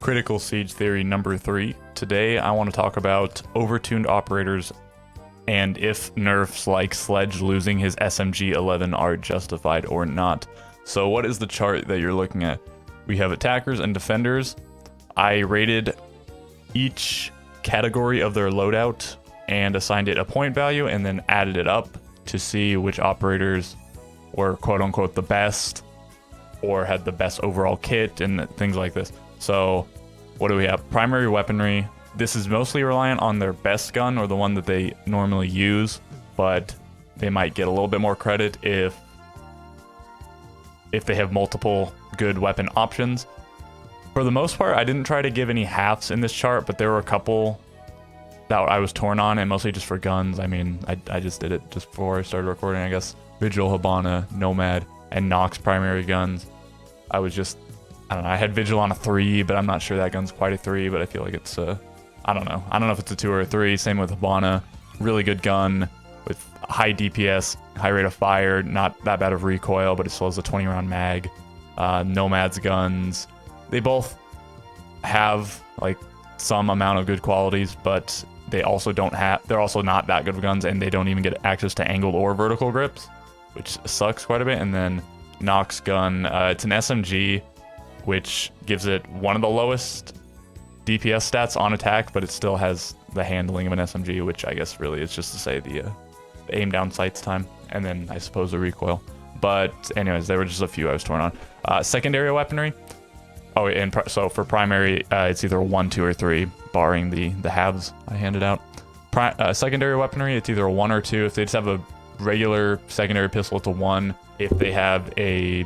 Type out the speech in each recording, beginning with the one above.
Critical Siege Theory number 3. Today I want to talk about overtuned operators and if nerfs like Sledge losing his SMG-11 are justified or not. So what is the chart that you're looking at? We have attackers and defenders. I rated each category of their loadout and assigned it a point value and then added it up to see which operators were quote-unquote the best or had the best overall kit and things like this. So what do we have? Primary weaponry. This is mostly reliant on their best gun or the one that they normally use, but they might get a little bit more credit if they have multiple good weapon options. For the most part, I didn't try to give any halves in this chart, but there were a couple that I was torn on, and mostly just for guns. I mean, I just did it just before I started recording, I guess. Vigil, Hibana, Nomad, and Nox primary guns. I was just, I don't know, I had Vigil on a 3, but I'm not sure that gun's quite a 3, but I feel like it's I don't know. I don't know if it's a 2 or a 3. Same with Hibana. Really good gun with high DPS, high rate of fire, not that bad of recoil, but it still has a 20 round mag. Nomad's guns. They both have like some amount of good qualities, but they also don't have, they're also not that good of guns, and they don't even get access to angled or vertical grips, which sucks quite a bit. And then Nox gun, it's an SMG, which gives it one of the lowest DPS stats on attack, but it still has the handling of an SMG, which I guess really is just to say the aim down sights time, and then I suppose the recoil. But anyways, there were just a few I was torn on. Secondary weaponry. Oh, and so for primary, it's either a 1, 2, or 3, barring the halves I handed out. Secondary weaponry, it's either a 1 or 2. If they just have a regular secondary pistol, it's a 1. If they have a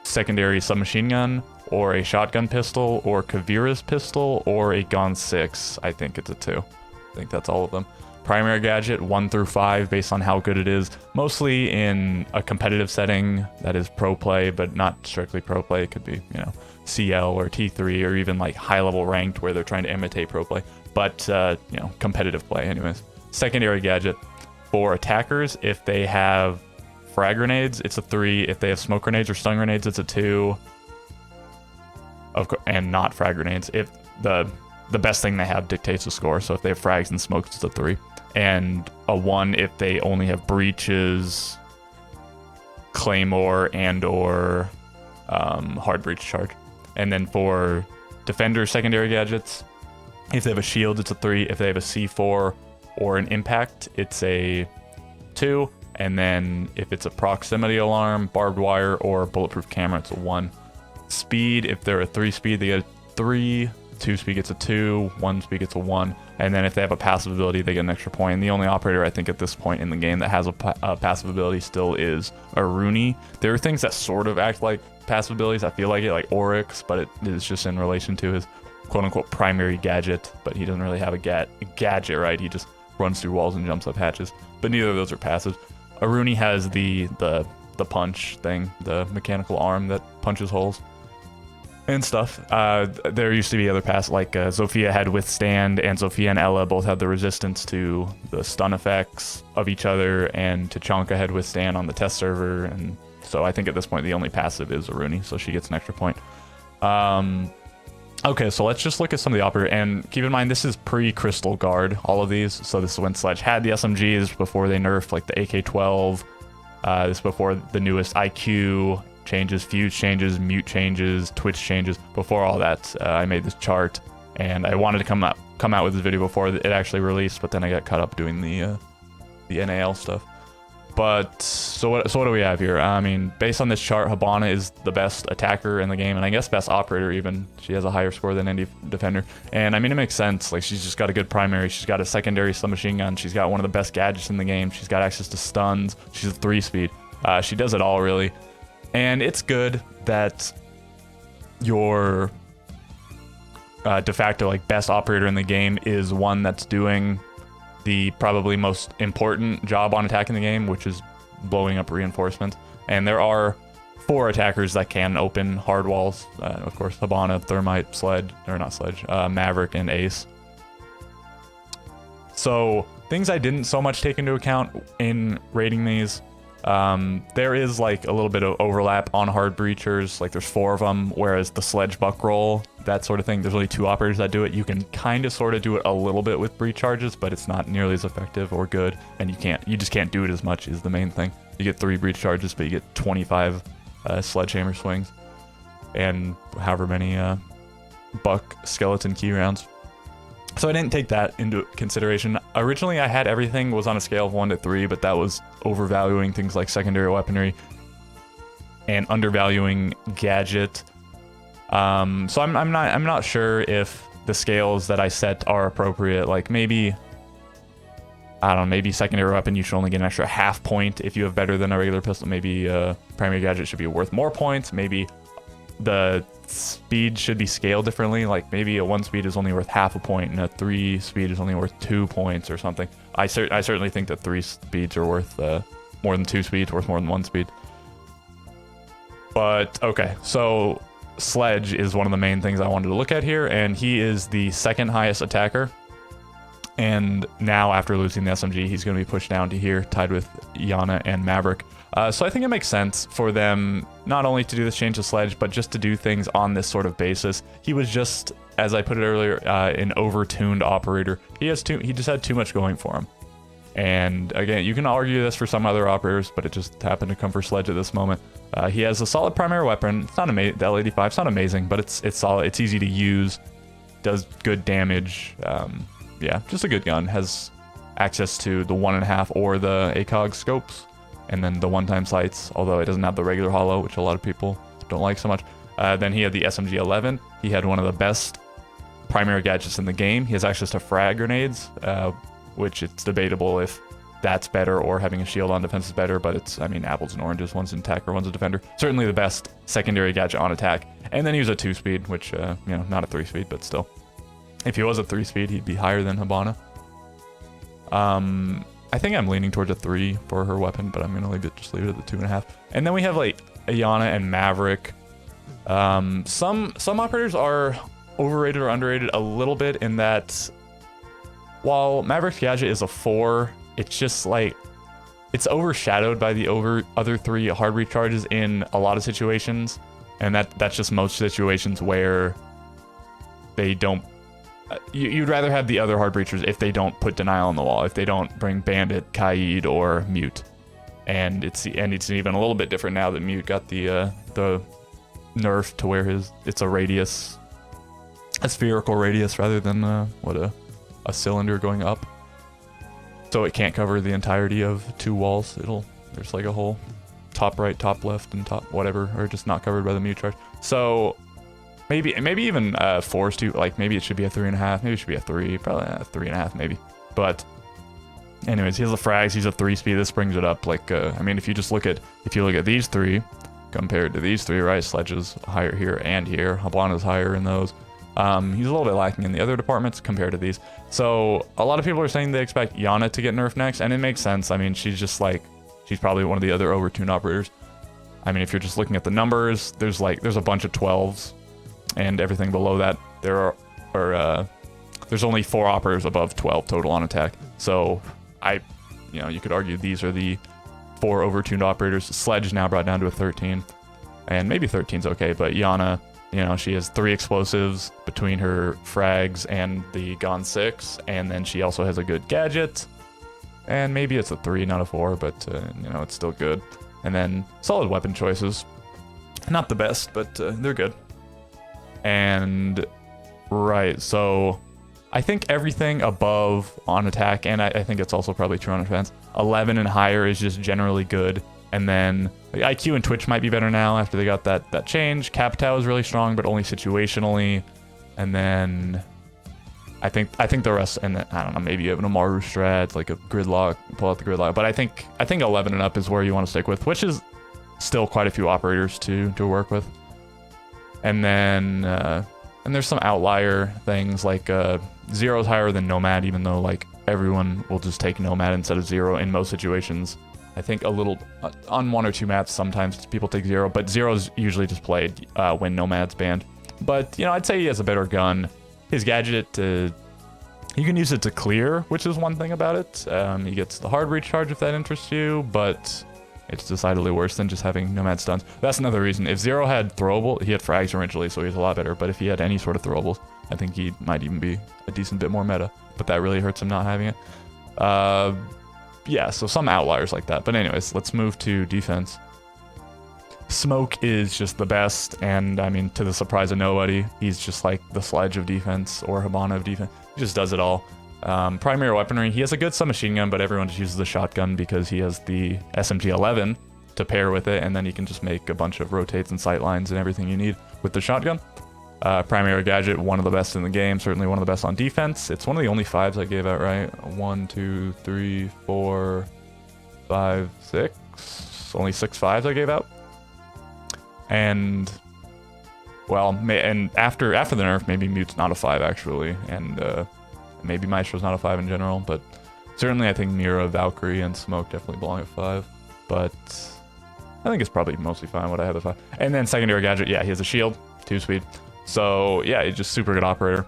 secondary submachine gun, or a shotgun pistol, or Kavira's pistol, or a Gon 6, I think it's a 2. I think that's all of them. Primary gadget, 1 through 5, based on how good it is. Mostly in a competitive setting that is pro play, but not strictly pro play. It could be, you know, CL or T3, or even like high level ranked where they're trying to imitate pro play. But, you know, competitive play anyways. Secondary gadget for attackers, if they have frag grenades, it's a 3. If they have smoke grenades or stun grenades, it's a 2. Of course, and not frag grenades. If the best thing they have dictates the score. So if they have frags and smokes, it's a 3. And a 1 if they only have breaches, claymore, and or hard breach charge. And then for defender secondary gadgets, if they have a shield, it's a 3. If they have a C4 or an impact, it's a 2. And then if it's a proximity alarm, barbed wire, or bulletproof camera, it's a 1. Speed, if they're a 3 speed, they get a 3. 2 speed gets a 2. 1 speed gets a 1. And then if they have a passive ability, they get an extra point. And the only operator I think at this point in the game that has a passive ability still is a Rooney. There are things that sort of act like passive abilities. I feel like it, like Oryx, but it is just in relation to his quote-unquote primary gadget. But he doesn't really have a gadget, right? He just runs through walls and jumps up hatches. But neither of those are passive. A Rooney has the punch thing, the mechanical arm that punches holes and stuff. There used to be other pass, like Zofia had Withstand, and Zofia and Ella both had the resistance to the stun effects of each other, and Tachanka had Withstand on the test server, and so I think at this point the only passive is Aruni, so she gets an extra point. Okay, so let's just look at some of the operator, and keep in mind this is pre-Crystal Guard, all of these, so this is when Sledge had the SMGs, before they nerfed like the AK-12, this is before the newest IQ changes, fuse changes, mute changes, twitch changes. Before all that, I made this chart, and I wanted to come out with this video before it actually released, but then I got caught up doing the NAL stuff. But so what do we have here? I mean, based on this chart, Hibana is the best attacker in the game, and I guess best operator even. She has a higher score than any defender, and I mean, it makes sense. Like, she's just got a good primary, she's got a secondary submachine gun, she's got one of the best gadgets in the game, she's got access to stuns, she's a 3 speed. She does it all really. And it's good that your de facto like best operator in the game is one that's doing the probably most important job on attack in the game, which is blowing up reinforcements. And there are 4 attackers that can open hard walls. Of course, Hibana, Thermite, Sledge, or not Sledge, Maverick, and Ace. So things I didn't so much take into account in rating these. There is like a little bit of overlap on hard breachers, like there's 4 of them, whereas the Sledge buck roll, that sort of thing, there's only 2 operators that do it. You can kind of sort of do it a little bit with breach charges, but it's not nearly as effective or good, and you just can't do it as much is the main thing. You get 3 breach charges, but you get 25 sledgehammer swings, and however many buck skeleton key rounds. So I didn't take that into consideration. Originally, I had everything was on a scale of 1 to 3, but that was overvaluing things like secondary weaponry and undervaluing gadget. So I'm not sure if the scales that I set are appropriate. Like maybe, I don't know, maybe secondary weapon you should only get an extra half point if you have better than a regular pistol. Maybe primary gadget should be worth more points. Maybe the speed should be scaled differently. Like maybe a 1 speed is only worth half a point and a 3 speed is only worth 2 points or something. I certainly think that 3 speeds are worth more than 2 speeds, worth more than 1 speed. But okay, so Sledge is one of the main things I wanted to look at here, and he is the 2nd highest attacker. And now after losing the SMG, he's going to be pushed down to here, tied with Yana and Maverick. So I think it makes sense for them not only to do this change to Sledge, but just to do things on this sort of basis. He was just, as I put it earlier, an overtuned operator. He just had too much going for him. And again, you can argue this for some other operators, but it just happened to come for Sledge at this moment. He has a solid primary weapon. It's not amazing. The L85 it's not amazing, but it's solid. It's easy to use. Does good damage. Yeah, just a good gun. Has access to the 1.5 or the ACOG scopes, and then the 1-time sights, although it doesn't have the regular hollow, which a lot of people don't like so much. Then he had the SMG-11. He had one of the best primary gadgets in the game. He has access to frag grenades, which it's debatable if that's better or having a shield on defense is better, but it's, I mean, apples and oranges. One's an attacker, one's a defender. Certainly the best secondary gadget on attack. And then he was a 2-speed, which, you know, not a 3-speed, but still. If he was a 3-speed, he'd be higher than Hibana. I think I'm leaning towards a 3 for her weapon, but I'm gonna just leave it at the 2.5. And then we have like Ayana and Maverick. Some operators are overrated or underrated a little bit in that while Maverick's gadget is a 4, it's just like it's overshadowed by the other 3 hard recharges in a lot of situations, and that's just most situations where they don't. You'd rather have the other hard breachers if they don't put denial on the wall, if they don't bring Bandit, Kaid, or Mute, and it's even a little bit different now that Mute got the nerf to where it's a radius, a spherical radius rather than a cylinder going up, so it can't cover the entirety of 2 walls. There's like a whole top right, top left, and top whatever are just not covered by the Mute charge. So. Maybe even 4's too. Like maybe it should be a 3.5. Maybe it should be a 3. Probably a 3.5 maybe. But anyways, he has the frags. He's a 3-speed. This brings it up. Like I mean, if you look at these 3 compared to these 3, right? Sledge is higher here and here. Hibana's higher in those. He's a little bit lacking in the other departments compared to these. So a lot of people are saying they expect Yana to get nerfed next, and it makes sense. I mean, she's probably one of the other overtuned operators. I mean, if you're just looking at the numbers, there's a bunch of 12s. And everything below that, there's only 4 operators above 12 total on attack. So you could argue these are the 4 overtuned operators. Sledge now brought down to a 13, and maybe 13's okay, but Yana, she has 3 explosives between her frags and the Gon 6, and then she also has a good gadget, and maybe it's a 3, not a 4, but it's still good. And then solid weapon choices, not the best, but they're good. And right, so I think everything above on attack, and I think it's also probably true on defense, 11 and higher is just generally good. And then like, IQ and Twitch might be better now after they got that change. Capitao is really strong, but only situationally. And then I think the rest, and then, I don't know, maybe you have an Amaru strat, like a gridlock, pull out the gridlock. But I think 11 and up is where you want to stick with, which is still quite a few operators to work with. And then and there's some outlier things like 0 is higher than Nomad, even though like everyone will just take Nomad instead of 0 in most situations. I think a little on 1 or 2 maps sometimes people take 0, but 0 is usually just played when Nomad's banned. But I'd say he has a better gun. His gadget, you can use it to clear, which is one thing about it. He gets the hard recharge if that interests you, but It's decidedly worse than just having nomad stuns. That's another reason. If Zero had throwable, he had frags originally, so he's a lot better. But if he had any sort of throwables, I think he might even be a decent bit more meta. But that really hurts him not having it. Yeah, so some outliers like that. But anyways, let's move to defense. Smoke is just the best, and I mean, to the surprise of nobody, he's just like the Sledge of defense or Hibana of defense. He just does it all. Primary weaponry, he has a good submachine gun, but everyone just uses the shotgun because he has the SMG-11 to pair with it, and then he can just make a bunch of rotates and sight lines and everything you need with the shotgun. Primary gadget, one of the best in the game, certainly one of the best on defense. It's one of the only 5s I gave out, right? 1, 2, 3, 4, 5, 6. Only 6 5s I gave out. And, well, and after the nerf, maybe Mute's not a 5 actually, and maybe Maestro's not a 5 in general, but certainly I think Mira, Valkyrie, and Smoke definitely belong at 5. But I think it's probably mostly fine what I have at 5. And then secondary gadget, yeah, he has a shield, 2-speed. So yeah, he's just super good operator.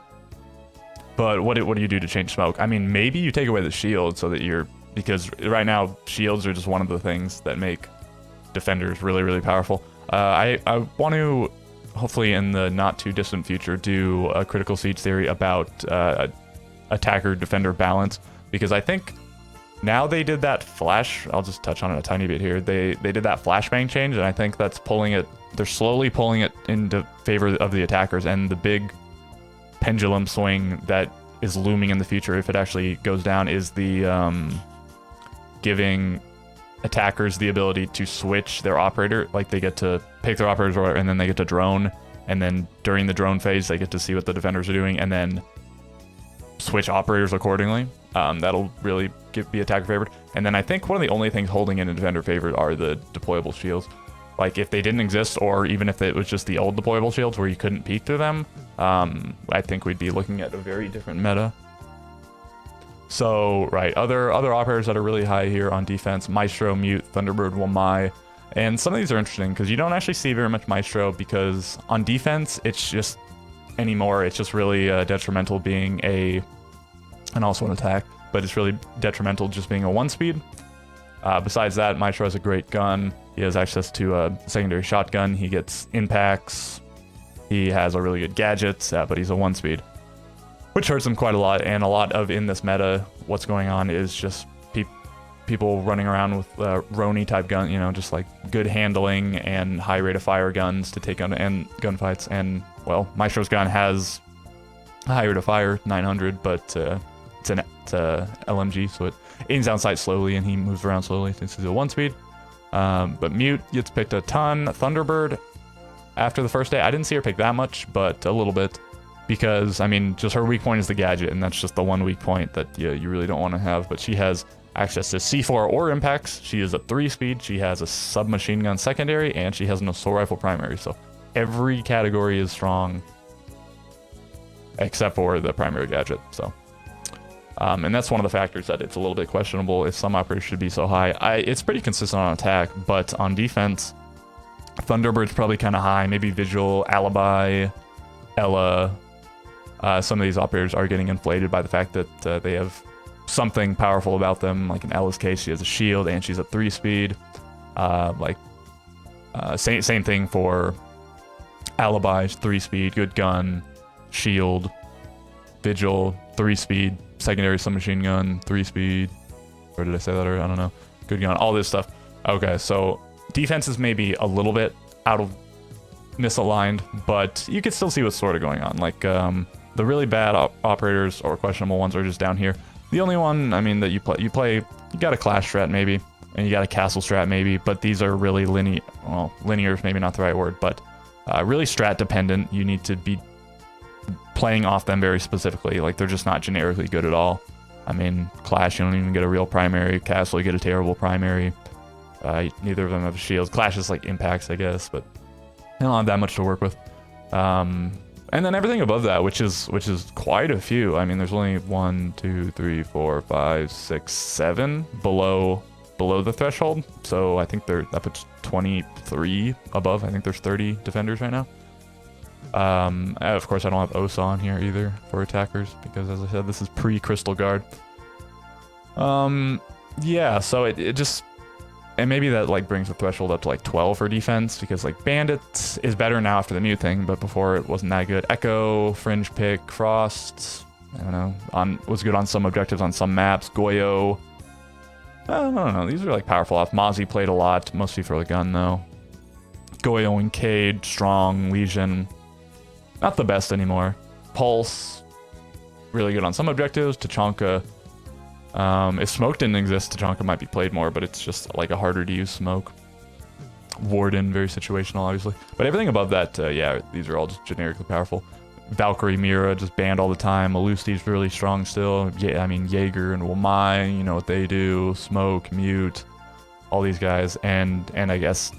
But what do you do to change Smoke? I mean, maybe you take away the shield so that because right now shields are just one of the things that make defenders really, really powerful. I want to, hopefully in the not too distant future, do a critical siege theory about attacker-defender balance, because I think now they did that flash, I'll just touch on it a tiny bit here, they did that flashbang change, and I think that's pulling it, they're slowly pulling it into favor of the attackers, and the big pendulum swing that is looming in the future, if it actually goes down, is the giving attackers the ability to switch their operator, like they get to pick their operators and then they get to drone, and then during the drone phase they get to see what the defenders are doing and then switch operators accordingly. That'll really be attacker favored. And then I think one of the only things holding in a defender favored are the deployable shields. Like if they didn't exist, or even if it was just the old deployable shields where you couldn't peek through them, I think we'd be looking at a very different meta. So, right, other operators that are really high here on defense, Maestro, Mute, Thunderbird, Wamai. And some of these are interesting because you don't actually see very much Maestro, because on defense, it's just anymore, it's just really detrimental being and also an attack, but it's really detrimental just being a 1-speed. Besides that, Maestro has a great gun. He has access to a secondary shotgun. He gets impacts. He has a really good gadgets, but he's a 1-speed. Which hurts him quite a lot, and a lot of in this meta, what's going on is just people running around with Roni type gun, you know, just like good handling and high rate of fire guns to take on and gunfights. And well, Maestro's gun has a high rate of fire, 900, but it's a LMG, so it aims down sight slowly and he moves around slowly since he's a 1-speed. But Mute gets picked a ton. Thunderbird, after the first day, I didn't see her pick that much, but a little bit. Because, I mean, just her weak point is the gadget, and that's just the one weak point that you really don't want to have. But she has access to C4 or impacts. She is a 3-speed. She has a submachine gun secondary, and she has an assault rifle primary. So every category is strong, except for the primary gadget. So, and that's one of the factors that it's a little bit questionable if some operators should be so high. It's pretty consistent on attack, but on defense, Thunderbird's probably kind of high. Maybe Vigil, Alibi, Ella. Some of these operators are getting inflated by the fact that they have something powerful about them. Like in Ella's case, she has a shield and she's a 3-speed. Same thing for Alibi, 3-speed, good gun, shield, Vigil, 3-speed, secondary submachine gun, 3-speed. Or did I say that already? I don't know. Good gun, all this stuff. Okay, so defense is maybe a little bit out of misaligned, but you can still see what's sort of going on. Like the really bad operators or questionable ones are just down here. The only one, I mean, that you got a clash strat maybe, and you got a castle strat maybe, but these are really linear. Well, linear is maybe not the right word, but really strat dependent. You need to be playing off them very specifically. Like they're just not generically good at all. I mean, clash, you don't even get a real primary. Castle, you get a terrible primary. Neither of them have shields. Clash is like impacts, I guess, but they don't have that much to work with. And then everything above that, which is quite a few. I mean, there's only 1, 2, 3, 4, 5, 6, 7 below the threshold. So I think that puts 23 above. I think there's 30 defenders right now. Of course, I don't have OSA on here either for attackers because, as I said, this is pre-Crystal Guard. Yeah, so it just And maybe that like brings the threshold up to like 12 for defense, because like Bandit is better now after the new thing, but before it wasn't that good. Echo, Fringe Pick, Frost, I don't know, was good on some objectives on some maps. Goyo, I don't know, these are like powerful off. Mozzie played a lot, mostly for the gun though. Goyo and Cade, Strong, Legion, not the best anymore. Pulse, really good on some objectives. Tachanka, if Smoke didn't exist, Tachanka might be played more, but it's just like a harder to use Smoke. Warden, very situational, obviously. But everything above that, yeah, these are all just generically powerful. Valkyrie, Mira, just banned all the time. Malusti's really strong still. Yeah, I mean, Jaeger and Wamai, you know what they do. Smoke, Mute, all these guys. And I guess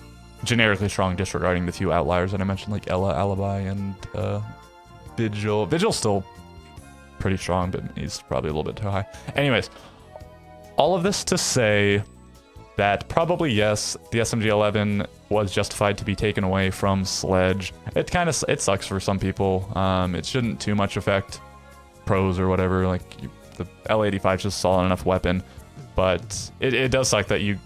generically strong, disregarding the few outliers that I mentioned, like Ella, Alibi, and Vigil. Vigil's still pretty strong, but he's probably a little bit too high. Anyways, all of this to say that probably, yes, the SMG-11 was justified to be taken away from Sledge. It sucks for some people. It shouldn't too much affect pros or whatever. Like the L85 is just a solid enough weapon, but it does suck that you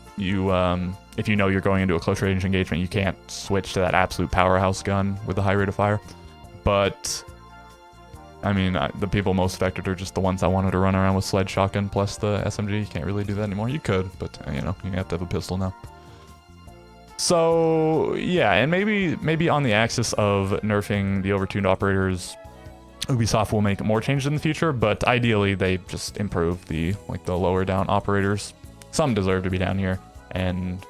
if you know you're going into a close range engagement, you can't switch to that absolute powerhouse gun with the high rate of fire. But I mean, the people most affected are just the ones that wanted to run around with Sledge shotgun plus the SMG. You can't really do that anymore. You could, but you know, you have to have a pistol now. So yeah, and maybe on the axis of nerfing the overtuned operators, Ubisoft will make more changes in the future, but ideally they just improve the lower down operators. Some deserve to be down here, and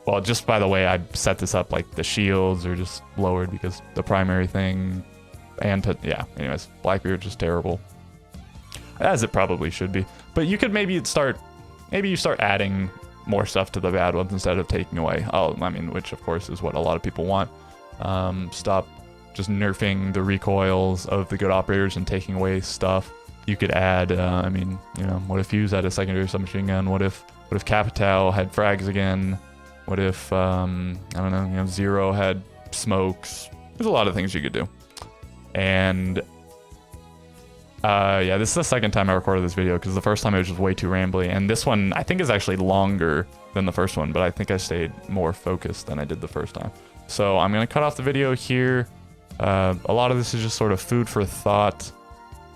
well, just by the way I set this up, like the shields are just lowered because the primary thing. And yeah, anyways, Blackbeard just terrible, as it probably should be. But you could maybe start adding more stuff to the bad ones instead of taking away. I mean, which of course is what a lot of people want. Stop just nerfing the recoils of the good operators and taking away stuff. You could add, I mean, you know, what if Fuse had a secondary submachine gun? What if Capitao had frags again? What if I don't know, you know, Zero had smokes? There's a lot of things you could do. And yeah, this is the second time I recorded this video, because the first time it was just way too rambly, and this one I think is actually longer than the first one, but I think I stayed more focused than I did the first time. So I'm gonna cut off the video here. A lot of this is just sort of food for thought,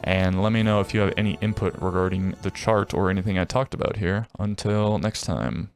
and let me know if you have any input regarding the chart or anything I talked about here. Until next time.